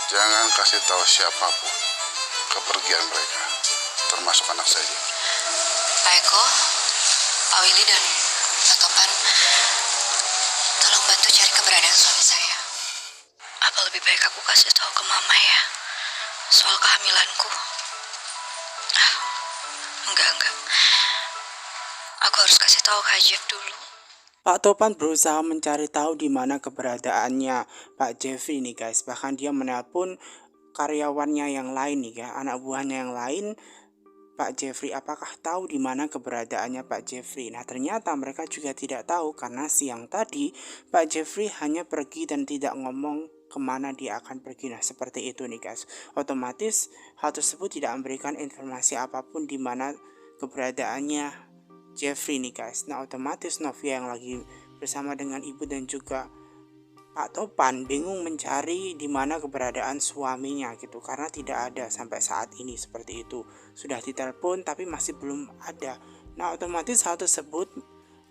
Jangan kasih tahu siapapun kepergian mereka, termasuk anak saya. Pak Eko, Pak Willy dan Pak Topan, tolong bantu cari keberadaan suami saya. Apa lebih baik aku kasih tahu ke Mama ya soal kehamilanku? Enggak. Aku harus kasih tahu Kak Jeff dulu. Pak Topan berusaha mencari tahu di mana keberadaannya Pak Jeffrey nih guys. Bahkan dia menelpon karyawannya yang lain nih ya, anak buahnya yang lain. Pak Jeffrey apakah tahu di mana keberadaannya Pak Jeffrey? Nah ternyata mereka juga tidak tahu karena siang tadi Pak Jeffrey hanya pergi dan tidak ngomong kemana dia akan pergi. Nah seperti itu nih guys. Otomatis hal tersebut tidak memberikan informasi apapun di mana keberadaannya Jeffrey nih guys. Nah otomatis Novia yang lagi bersama dengan ibu dan juga Pak Topan bingung mencari di mana keberadaan suaminya gitu, karena tidak ada sampai saat ini seperti itu. Sudah ditelepon tapi masih belum ada. Nah otomatis hal tersebut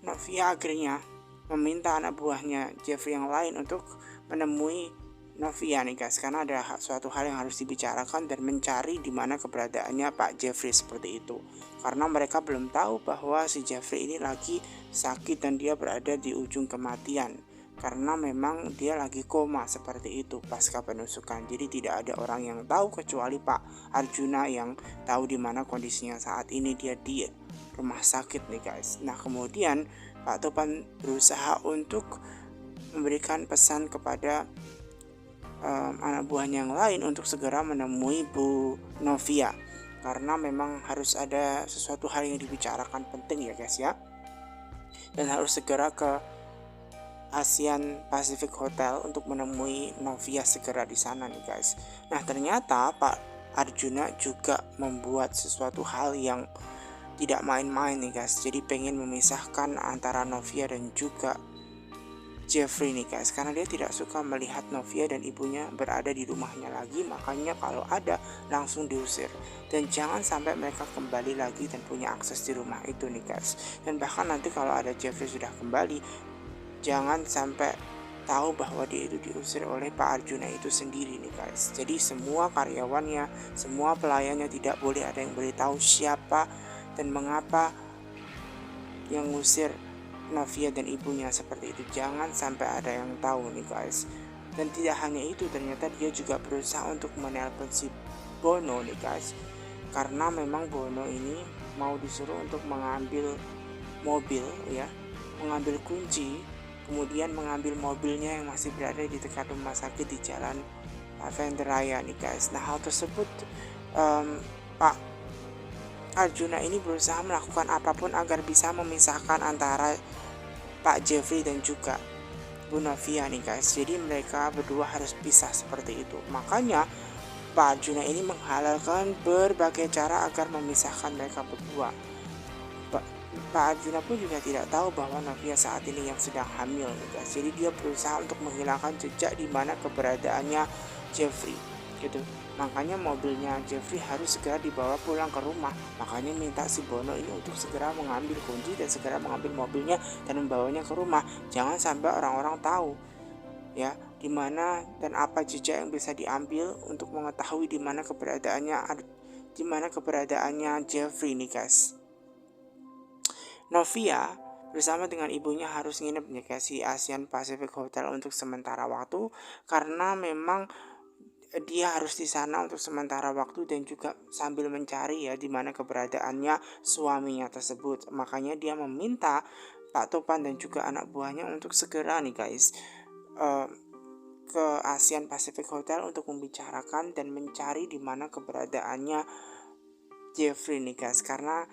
Novia akhirnya meminta anak buahnya Jeffrey yang lain untuk menemui Novia nih guys, karena ada suatu hal yang harus dibicarakan dan mencari di mana keberadaannya Pak Jeffrey seperti itu. Karena mereka belum tahu bahwa si Jeffrey ini lagi sakit dan dia berada di ujung kematian. Karena memang dia lagi koma seperti itu pasca penusukan. Jadi tidak ada orang yang tahu kecuali Pak Arjuna yang tahu di mana kondisinya saat ini, dia di rumah sakit nih guys. Nah kemudian Pak Topan berusaha untuk memberikan pesan kepada anak buahnya yang lain untuk segera menemui Bu Novia, karena memang harus ada sesuatu hal yang dibicarakan penting ya guys ya, dan harus segera ke Asian Pacific Hotel untuk menemui Novia segera di sana nih guys. Nah ternyata Pak Arjuna juga membuat sesuatu hal yang tidak main-main nih guys. Jadi pengen memisahkan antara Novia dan juga Jeffrey nih guys, karena dia tidak suka melihat Novia dan ibunya berada di rumahnya lagi. Makanya kalau ada langsung diusir, dan jangan sampai mereka kembali lagi dan punya akses di rumah itu nih guys. Dan bahkan nanti kalau ada Jeffrey sudah kembali, jangan sampai tahu bahwa dia itu diusir oleh Pak Arjuna itu sendiri nih guys. Jadi semua karyawannya, semua pelayannya tidak boleh ada yang beritahu siapa dan mengapa yang ngusir Novia dan ibunya seperti itu. Jangan sampai ada yang tahu nih guys. Dan tidak hanya itu, ternyata dia juga berusaha untuk menelpon si Bono nih guys, karena memang Bono ini mau disuruh untuk mengambil mobil ya, mengambil kunci, kemudian mengambil mobilnya yang masih berada di dekat rumah sakit di jalan Vendraya nih guys. Nah hal tersebut Pak Arjuna ini berusaha melakukan apapun agar bisa memisahkan antara Pak Jeffrey dan juga Bu Novia nih guys. Jadi mereka berdua harus pisah seperti itu. Makanya Pak Arjuna ini menghalalkan berbagai cara agar memisahkan mereka berdua. Pak Arjuna pun juga tidak tahu bahwa Novia saat ini yang sedang hamil nih guys. Jadi dia berusaha untuk menghilangkan jejak di mana keberadaannya Jeffrey gitu. Makanya mobilnya Jeffrey harus segera dibawa pulang ke rumah. Makanya minta si Bono ini untuk segera mengambil kunci dan segera mengambil mobilnya dan membawanya ke rumah. Jangan sampai orang-orang tahu ya di mana dan apa jejak yang bisa diambil untuk mengetahui di mana keberadaannya Jeffrey nih guys. Novia bersama dengan ibunya harus nginep di Asian Pacific Hotel untuk sementara waktu, karena memang dia harus di sana untuk sementara waktu dan juga sambil mencari ya di mana keberadaannya suaminya tersebut. Makanya dia meminta Pak Topan dan juga anak buahnya untuk segera nih guys ke Asian Pacific Hotel untuk membicarakan dan mencari di mana keberadaannya Jeffrey nih guys, karena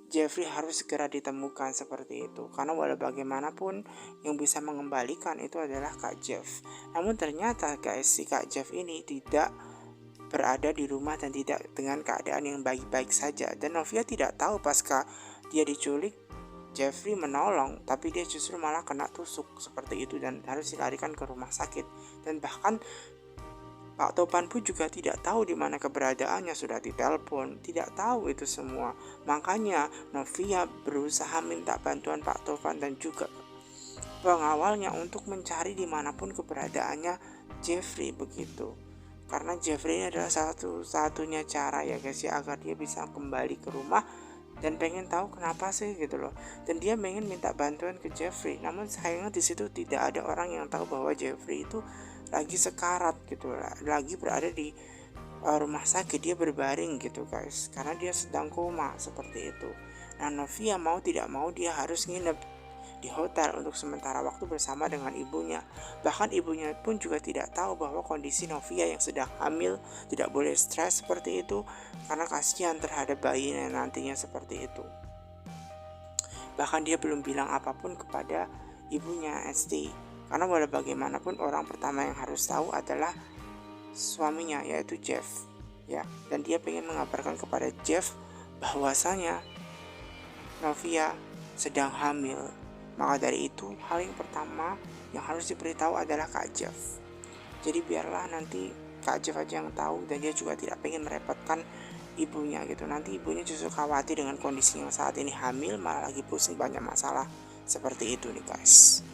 Jeffrey harus segera ditemukan seperti itu. Karena walau bagaimanapun yang bisa mengembalikan itu adalah Kak Jeff. Namun ternyata guys, si Kak Jeff ini tidak berada di rumah dan tidak dengan keadaan yang baik-baik saja. Dan Novia tidak tahu pasca dia diculik, Jeffrey menolong, tapi dia justru malah kena tusuk seperti itu dan harus dilarikan ke rumah sakit. Dan bahkan Pak Topan pun juga tidak tahu di mana keberadaannya, sudah ditelepon, tidak tahu itu semua. Makanya Novia berusaha minta bantuan Pak Topan dan juga pengawalnya untuk mencari dimanapun keberadaannya Jeffrey begitu. karena Jeffrey ini adalah satu-satunya cara ya guys ya agar dia bisa kembali ke rumah dan pengen tahu kenapa sih gitu loh. Dan dia pengen minta bantuan ke Jeffrey, namun sayangnya di situ tidak ada orang yang tahu bahwa Jeffrey itu lagi sekarat gitu lah, lagi berada di rumah sakit, dia berbaring gitu guys, karena dia sedang koma seperti itu. Nah, Novia mau tidak mau dia harus nginep di hotel untuk sementara waktu bersama dengan ibunya. Bahkan ibunya pun juga tidak tahu bahwa kondisi Novia yang sedang hamil, tidak boleh stres seperti itu karena kasihan terhadap bayinya nantinya seperti itu. Bahkan dia belum bilang apapun kepada ibunya ST, karena walau bagaimanapun orang pertama yang harus tahu adalah suaminya, yaitu Jeff ya. Dan dia pengen mengabarkan kepada Jeff bahwasanya Novia sedang hamil. Maka dari itu, hal yang pertama yang harus diberitahu adalah Kak Jeff. Jadi biarlah nanti Kak Jeff aja yang tahu, dan dia juga tidak pengen merepotkan ibunya gitu. Nanti ibunya justru khawatir dengan kondisi yang saat ini hamil, malah lagi pusing banyak masalah seperti itu nih guys.